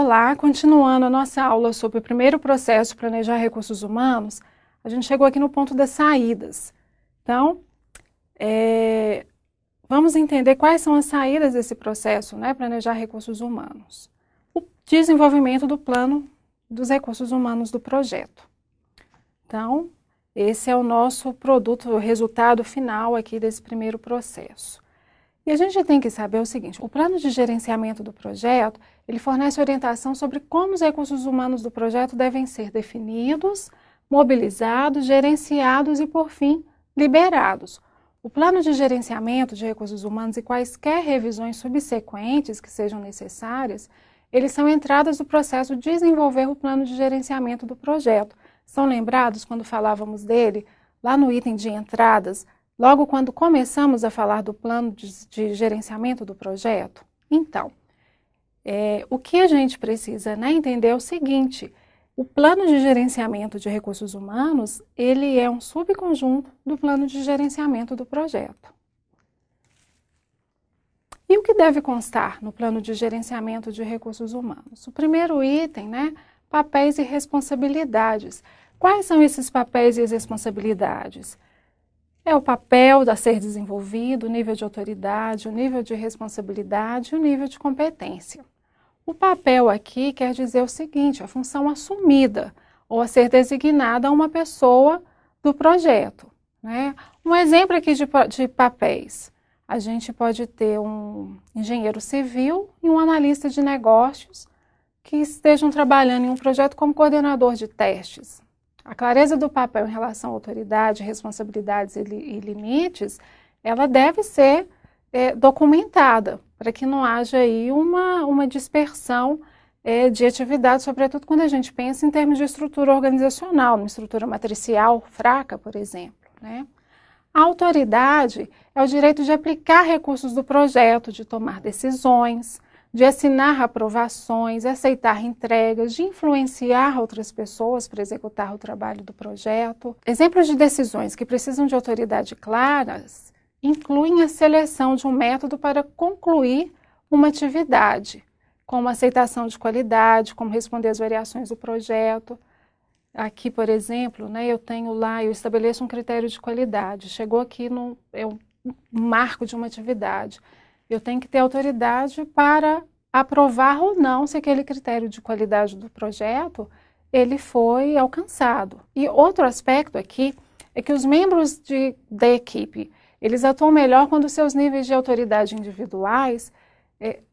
Olá, continuando a nossa aula sobre o primeiro processo, planejar recursos humanos, a gente chegou aqui no ponto das saídas. Então, vamos entender quais são as saídas desse processo, né, planejar recursos humanos. O desenvolvimento do plano dos recursos humanos do projeto. Então, esse é o nosso produto, o resultado final aqui desse primeiro processo. E a gente tem que saber o seguinte, o plano de gerenciamento do projeto, ele fornece orientação sobre como os recursos humanos do projeto devem ser definidos, mobilizados, gerenciados e, por fim, liberados. O plano de gerenciamento de recursos humanos e quaisquer revisões subsequentes que sejam necessárias, eles são entradas do processo de desenvolver o plano de gerenciamento do projeto. São lembrados quando falávamos dele, lá no item de entradas, logo quando começamos a falar do plano de gerenciamento do projeto? Então, o que a gente precisa, né, entender é o seguinte, o plano de gerenciamento de recursos humanos, ele é um subconjunto do plano de gerenciamento do projeto. E o que deve constar no plano de gerenciamento de recursos humanos? O primeiro item, né, papéis e responsabilidades. Quais são esses papéis e as responsabilidades? É o papel a ser desenvolvido, o nível de autoridade, o nível de responsabilidade e o nível de competência. O papel aqui quer dizer o seguinte, a função assumida ou a ser designada a uma pessoa do projeto, né? Um exemplo aqui de papéis. A gente pode ter um engenheiro civil e um analista de negócios que estejam trabalhando em um projeto como coordenador de testes. A clareza do papel em relação à autoridade, responsabilidades e limites, ela deve ser documentada, para que não haja aí uma dispersão de atividades, sobretudo quando a gente pensa em termos de estrutura organizacional, uma estrutura matricial fraca, por exemplo, né? A autoridade é o direito de aplicar recursos do projeto, de tomar decisões, de assinar aprovações, aceitar entregas, de influenciar outras pessoas para executar o trabalho do projeto. Exemplos de decisões que precisam de autoridade claras incluem a seleção de um método para concluir uma atividade, como aceitação de qualidade, como responder às variações do projeto. Aqui, por exemplo, né, eu estabeleço um critério de qualidade. Chegou aqui um marco de uma atividade. Eu tenho que ter autoridade para aprovar ou não se aquele critério de qualidade do projeto ele foi alcançado. E outro aspecto aqui é que os membros da equipe, eles atuam melhor quando seus níveis de autoridade individuais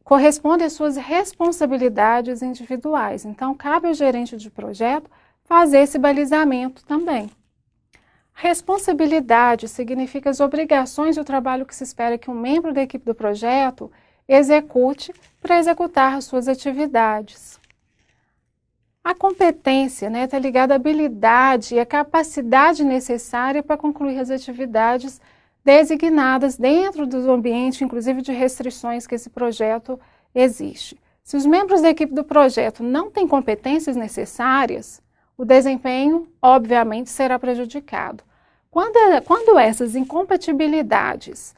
correspondem às suas responsabilidades individuais. Então, cabe ao gerente de projeto fazer esse balizamento também. Responsabilidade significa as obrigações e o trabalho que se espera que um membro da equipe do projeto execute para executar as suas atividades. A competência está ligada à habilidade e à capacidade necessária para concluir as atividades designadas dentro do ambiente, inclusive de restrições que esse projeto existe. Se os membros da equipe do projeto não têm competências necessárias, o desempenho, obviamente, será prejudicado. Quando essas incompatibilidades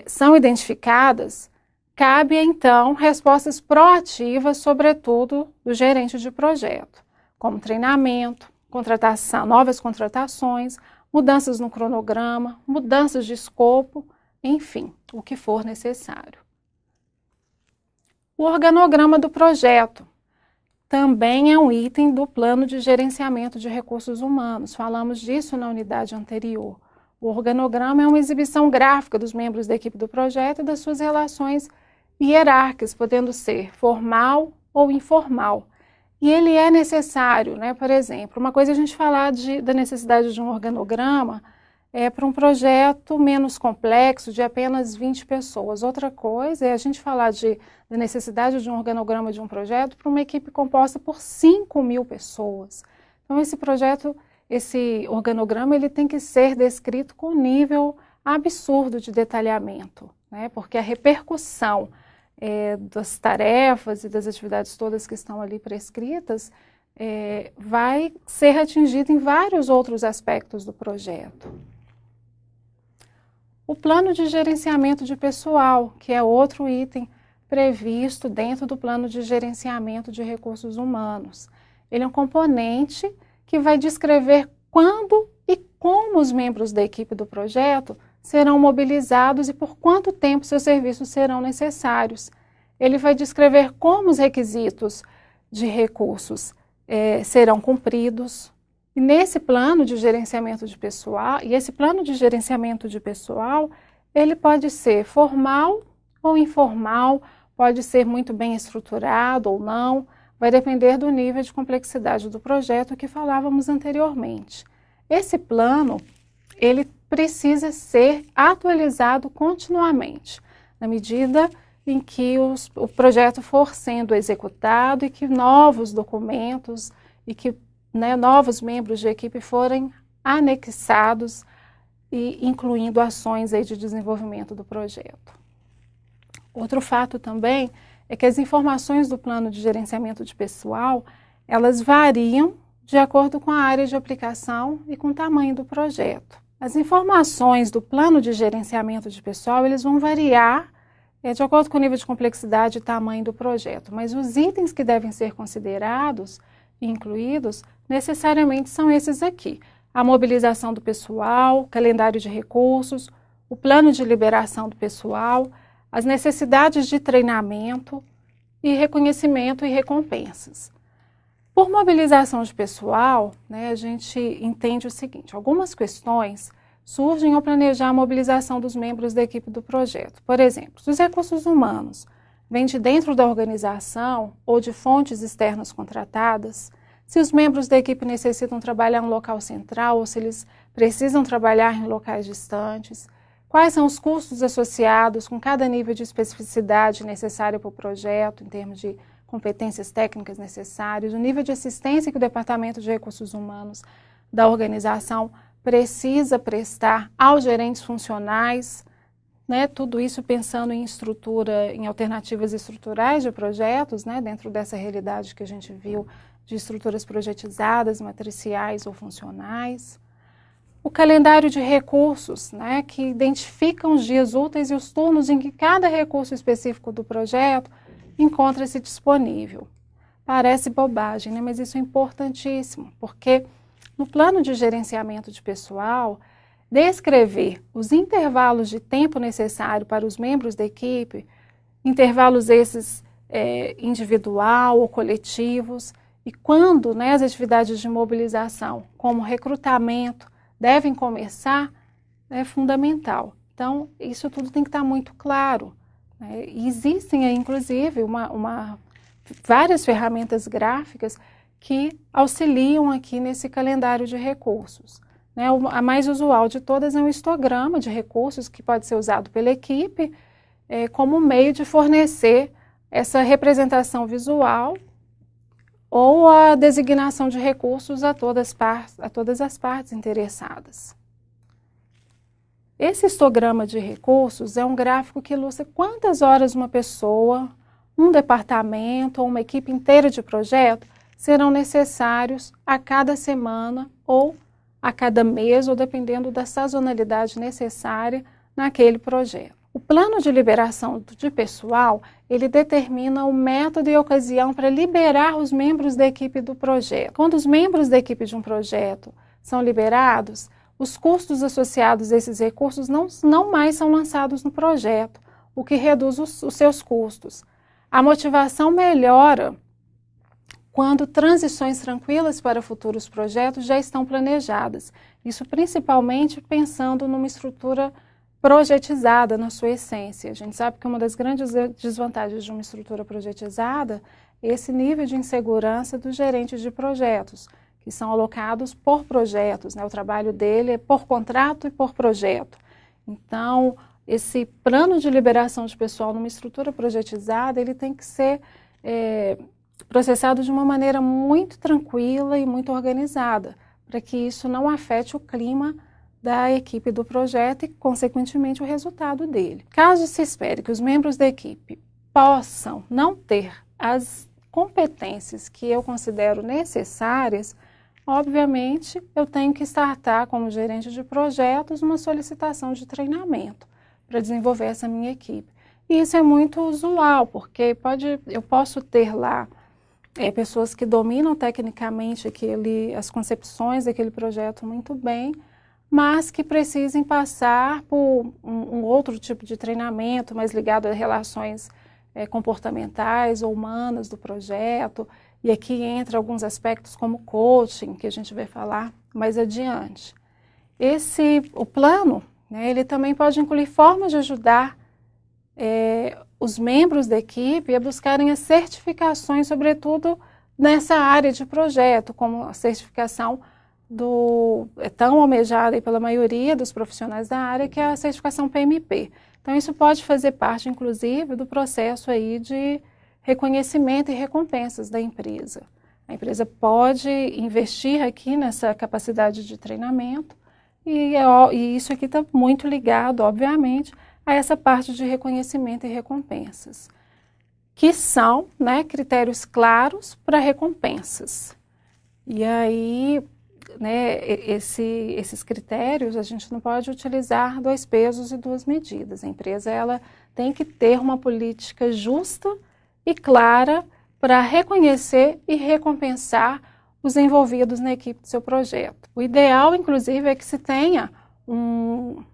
são identificadas, cabe, então, respostas proativas, sobretudo do gerente de projeto, como treinamento, novas contratações, mudanças no cronograma, mudanças de escopo, enfim, o que for necessário. O organograma do projeto também é um item do plano de gerenciamento de recursos humanos. Falamos disso na unidade anterior. O organograma é uma exibição gráfica dos membros da equipe do projeto e das suas relações hierárquicas, podendo ser formal ou informal. E ele é necessário, por exemplo, uma coisa é a gente falar da necessidade de um organograma para um projeto menos complexo, de apenas 20 pessoas. Outra coisa é a gente falar da necessidade de um organograma de um projeto para uma equipe composta por 5.000 pessoas. Então, esse organograma, ele tem que ser descrito com nível absurdo de detalhamento, porque a repercussão das tarefas e das atividades todas que estão ali prescritas vai ser atingida em vários outros aspectos do projeto. O plano de gerenciamento de pessoal, que é outro item previsto dentro do plano de gerenciamento de recursos humanos. Ele é um componente que vai descrever quando e como os membros da equipe do projeto serão mobilizados e por quanto tempo seus serviços serão necessários. Ele vai descrever como os requisitos de recursos serão cumpridos. E nesse plano de gerenciamento de pessoal, ele pode ser formal ou informal, pode ser muito bem estruturado ou não, vai depender do nível de complexidade do projeto que falávamos anteriormente. Esse plano, ele precisa ser atualizado continuamente, na medida em que o projeto for sendo executado e que novos documentos e que novos membros de equipe forem anexados e incluindo ações aí de desenvolvimento do projeto. Outro fato também é que as informações do plano de gerenciamento de pessoal, elas variam de acordo com a área de aplicação e com o tamanho do projeto. As informações do plano de gerenciamento de pessoal, eles vão variar de acordo com o nível de complexidade e tamanho do projeto, mas os itens que devem ser considerados e incluídos necessariamente são esses aqui: a mobilização do pessoal, calendário de recursos, o plano de liberação do pessoal, as necessidades de treinamento e reconhecimento e recompensas. Por mobilização de pessoal, a gente entende o seguinte: algumas questões surgem ao planejar a mobilização dos membros da equipe do projeto. Por exemplo, se os recursos humanos vêm de dentro da organização ou de fontes externas contratadas, se os membros da equipe necessitam trabalhar em um local central ou se eles precisam trabalhar em locais distantes, quais são os custos associados com cada nível de especificidade necessário para o projeto, em termos de competências técnicas necessárias, o nível de assistência que o Departamento de Recursos Humanos da organização precisa prestar aos gerentes funcionais, tudo isso pensando em estrutura, em alternativas estruturais de projetos, dentro dessa realidade que a gente viu de estruturas projetizadas, matriciais ou funcionais. O calendário de recursos, que identificam os dias úteis e os turnos em que cada recurso específico do projeto encontra-se disponível. Parece bobagem, mas isso é importantíssimo, porque no plano de gerenciamento de pessoal, descrever os intervalos de tempo necessário para os membros da equipe, intervalos esses individual ou coletivos, e quando as atividades de mobilização, como recrutamento, devem começar, é fundamental. Então, isso tudo tem que estar muito claro. E existem, inclusive, várias ferramentas gráficas que auxiliam aqui nesse calendário de recursos. A mais usual de todas é um histograma de recursos que pode ser usado pela equipe como meio de fornecer essa representação visual ou a designação de recursos a todas as partes interessadas. Esse histograma de recursos é um gráfico que ilustra quantas horas uma pessoa, um departamento ou uma equipe inteira de projeto serão necessários a cada semana ou a cada mês, ou dependendo da sazonalidade necessária naquele projeto. O plano de liberação de pessoal, ele determina o método e ocasião para liberar os membros da equipe do projeto. Quando os membros da equipe de um projeto são liberados, os custos associados a esses recursos não mais são lançados no projeto, o que reduz os seus custos. A motivação melhora quando transições tranquilas para futuros projetos já estão planejadas. Isso principalmente pensando numa estrutura projetizada na sua essência. A gente sabe que uma das grandes desvantagens de uma estrutura projetizada é esse nível de insegurança dos gerentes de projetos, que são alocados por projetos, o trabalho dele é por contrato e por projeto. Então, esse plano de liberação de pessoal numa estrutura projetizada, ele tem que ser processado de uma maneira muito tranquila e muito organizada, para que isso não afete o clima da equipe do projeto e, consequentemente, o resultado dele. Caso se espere que os membros da equipe possam não ter as competências que eu considero necessárias, obviamente, eu tenho que startar, como gerente de projetos, uma solicitação de treinamento para desenvolver essa minha equipe. E isso é muito usual, porque eu posso ter lá pessoas que dominam tecnicamente as concepções daquele projeto muito bem, mas que precisem passar por um outro tipo de treinamento, mais ligado a relações comportamentais ou humanas do projeto, e aqui entra alguns aspectos como coaching, que a gente vai falar mais adiante. O plano, né, ele também pode incluir formas de ajudar os membros da equipe a buscarem as certificações, sobretudo nessa área de projeto, como a certificação tão almejada pela maioria dos profissionais da área, que é a certificação PMP. Então, isso pode fazer parte, inclusive, do processo aí de reconhecimento e recompensas da empresa. A empresa pode investir aqui nessa capacidade de treinamento e isso aqui está muito ligado, obviamente, a essa parte de reconhecimento e recompensas, que são, né, critérios claros para recompensas. E aí, né, esses critérios, a gente não pode utilizar 2 pesos e 2 medidas. A empresa ela tem que ter uma política justa e clara para reconhecer e recompensar os envolvidos na equipe do seu projeto. O ideal, inclusive, é que se tenha uma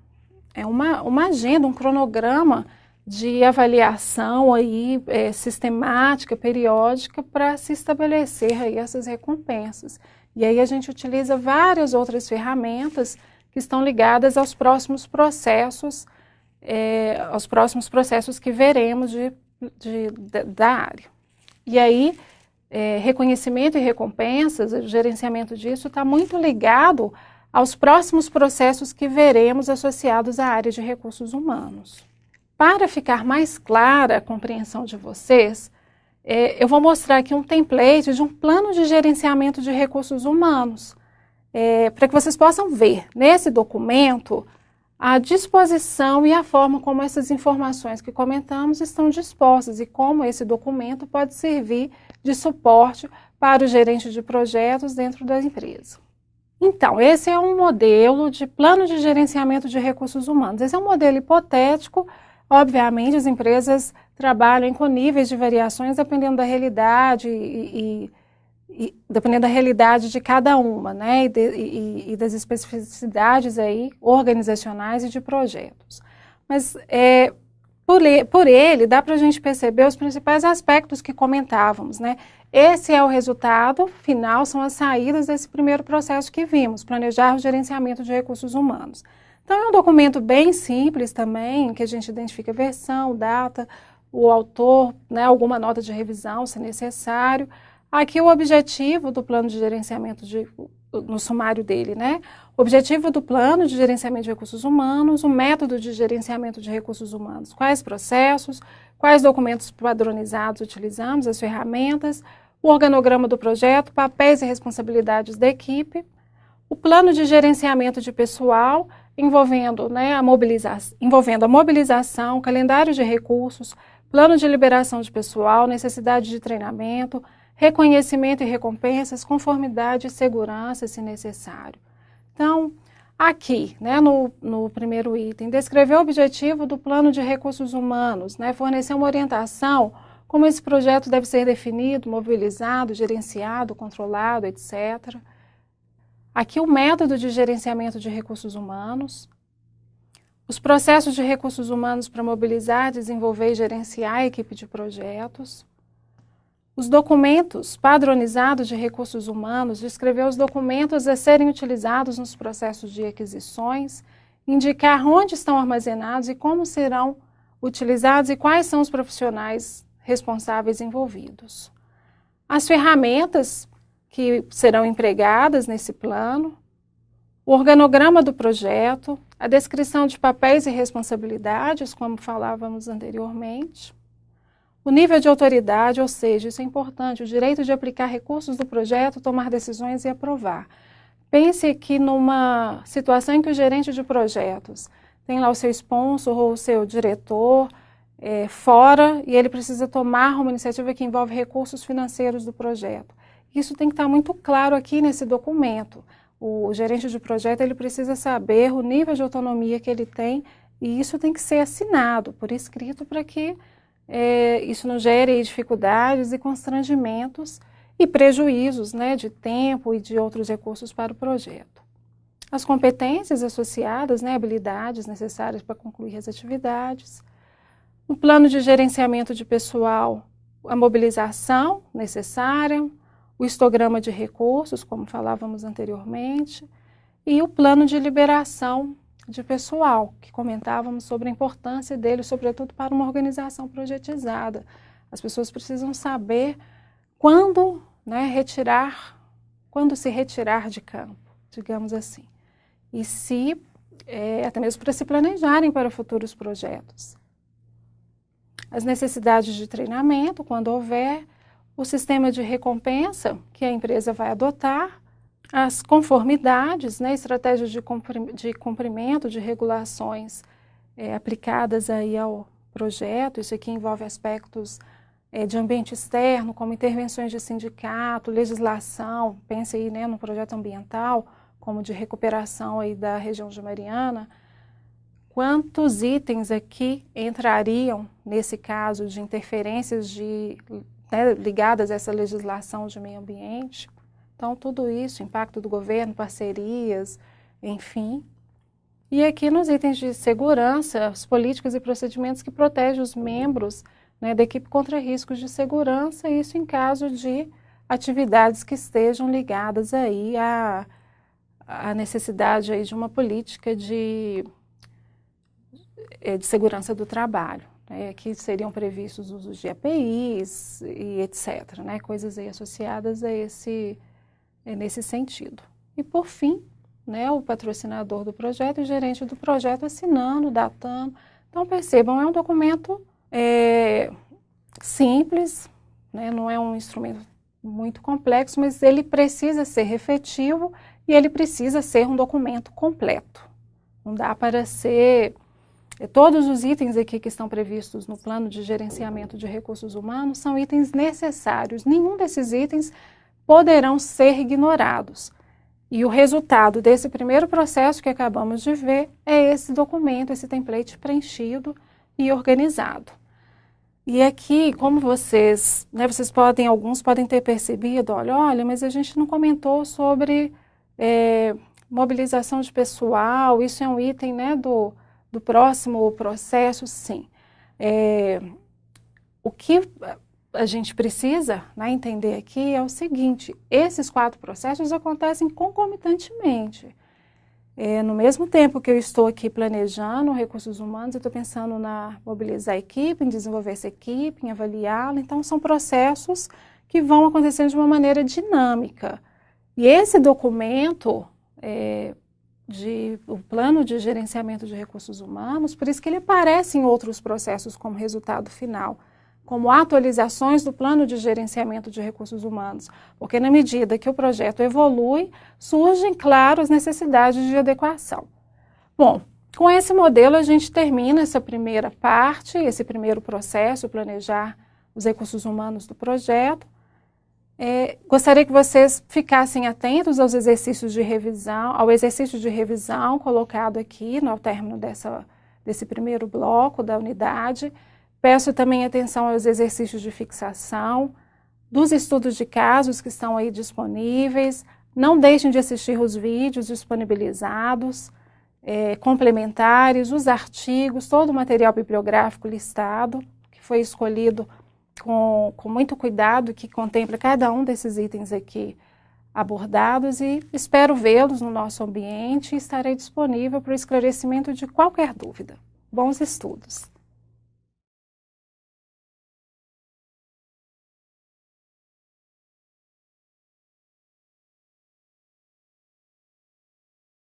agenda, um cronograma de avaliação aí, sistemática, periódica, para se estabelecer aí essas recompensas. E aí a gente utiliza várias outras ferramentas que estão ligadas aos próximos processos que veremos da área. E aí, reconhecimento e recompensas, o gerenciamento disso está muito ligado aos próximos processos que veremos associados à área de recursos humanos. Para ficar mais clara a compreensão de vocês, eu vou mostrar aqui um template de um plano de gerenciamento de recursos humanos, para que vocês possam ver nesse documento a disposição e a forma como essas informações que comentamos estão dispostas e como esse documento pode servir de suporte para o gerente de projetos dentro da empresa. Então, esse é um modelo de plano de gerenciamento de recursos humanos. Esse é um modelo hipotético. Obviamente, as empresas trabalham com níveis de variações dependendo da realidade e dependendo da realidade de cada uma, né, e das especificidades aí organizacionais e de projetos. Mas por ele dá para a gente perceber os principais aspectos que comentávamos, né? Esse é o resultado final, são as saídas desse primeiro processo que vimos, planejar o gerenciamento de recursos humanos. Então, é um documento bem simples também, que a gente identifica a versão, data, o autor, né, alguma nota de revisão, se necessário. Aqui o objetivo do plano de gerenciamento, no sumário dele, né? O objetivo do plano de gerenciamento de recursos humanos, o método de gerenciamento de recursos humanos, quais processos, quais documentos padronizados utilizamos, as ferramentas, o organograma do projeto, papéis e responsabilidades da equipe, o plano de gerenciamento de pessoal, envolvendo, né, a mobilização, calendário de recursos, plano de liberação de pessoal, necessidade de treinamento, reconhecimento e recompensas, conformidade e segurança, se necessário. Então, aqui, né, no primeiro item, descrever o objetivo do plano de recursos humanos, né, fornecer uma orientação, como esse projeto deve ser definido, mobilizado, gerenciado, controlado, etc. Aqui o método de gerenciamento de recursos humanos, os processos de recursos humanos para mobilizar, desenvolver e gerenciar a equipe de projetos, os documentos padronizados de recursos humanos, descrever os documentos a serem utilizados nos processos de aquisições, indicar onde estão armazenados e como serão utilizados e quais são os profissionais responsáveis envolvidos. As ferramentas que serão empregadas nesse plano, o organograma do projeto, a descrição de papéis e responsabilidades, como falávamos anteriormente, o nível de autoridade, ou seja, isso é importante, o direito de aplicar recursos do projeto, tomar decisões e aprovar. Pense aqui numa situação em que o gerente de projetos tem lá o seu sponsor ou o seu diretor fora e ele precisa tomar uma iniciativa que envolve recursos financeiros do projeto. Isso tem que estar muito claro aqui nesse documento. O gerente de projeto ele precisa saber o nível de autonomia que ele tem E isso tem que ser assinado por escrito para que isso não gere dificuldades e constrangimentos e prejuízos, né, de tempo e de outros recursos para o projeto. As competências associadas, né, habilidades necessárias para concluir as atividades. No plano de gerenciamento de pessoal, a mobilização necessária, o histograma de recursos, como falávamos anteriormente, e o plano de liberação de pessoal, que comentávamos sobre a importância dele, sobretudo para uma organização projetizada. As pessoas precisam saber quando, né, quando se retirar de campo, digamos assim. E até mesmo para se planejarem para futuros projetos. As necessidades de treinamento, quando houver, o sistema de recompensa que a empresa vai adotar, as conformidades, né, estratégias de cumprimento de regulações aplicadas aí ao projeto. Isso aqui envolve aspectos de ambiente externo, como intervenções de sindicato, legislação, pense aí, né, no projeto ambiental, como de recuperação aí da região de Mariana. Quantos itens aqui entrariam nesse caso de interferências ligadas a essa legislação de meio ambiente? Então, tudo isso, impacto do governo, parcerias, enfim. E aqui nos itens de segurança, as políticas e procedimentos que protegem os membros, né, da equipe contra riscos de segurança, isso em caso de atividades que estejam ligadas aí à necessidade aí de uma política de segurança do trabalho. Aqui seriam previstos usos de APIs e etc., né, coisas aí associadas a nesse sentido. E por fim, né, o patrocinador do projeto e o gerente do projeto assinando, datando. Então percebam, é um documento simples, né, não é um instrumento muito complexo, mas ele precisa ser efetivo e ele precisa ser um documento completo. Não dá para ser... Todos os itens aqui que estão previstos no plano de gerenciamento de recursos humanos são itens necessários. Nenhum desses itens poderão ser ignorados. E o resultado desse primeiro processo que acabamos de ver é esse documento, esse template preenchido e organizado. E aqui, como vocês, né, alguns podem ter percebido, olha, mas a gente não comentou sobre mobilização de pessoal, isso é um item, né, do próximo processo, sim. O que a gente precisa, né, entender aqui é o seguinte: esses 4 processos acontecem concomitantemente. No mesmo tempo que eu estou aqui planejando recursos humanos, eu estou pensando mobilizar a equipe, em desenvolver essa equipe, em avaliá-la. Então, são processos que vão acontecendo de uma maneira dinâmica. E esse documento, o plano de gerenciamento de recursos humanos, por isso que ele aparece em outros processos como resultado final, como atualizações do plano de gerenciamento de recursos humanos, porque na medida que o projeto evolui, surgem, claro, as necessidades de adequação. Bom, com esse modelo a gente termina essa primeira parte, esse primeiro processo, planejar os recursos humanos do projeto. Gostaria que vocês ficassem atentos aos exercícios de revisão, ao exercício de revisão colocado aqui no término desse primeiro bloco da unidade. Peço também atenção aos exercícios de fixação, dos estudos de casos que estão aí disponíveis. Não deixem de assistir os vídeos disponibilizados, complementares, os artigos, todo o material bibliográfico listado, que foi escolhido com muito cuidado, que contempla cada um desses itens aqui abordados, e espero vê-los no nosso ambiente e estarei disponível para o esclarecimento de qualquer dúvida. Bons estudos!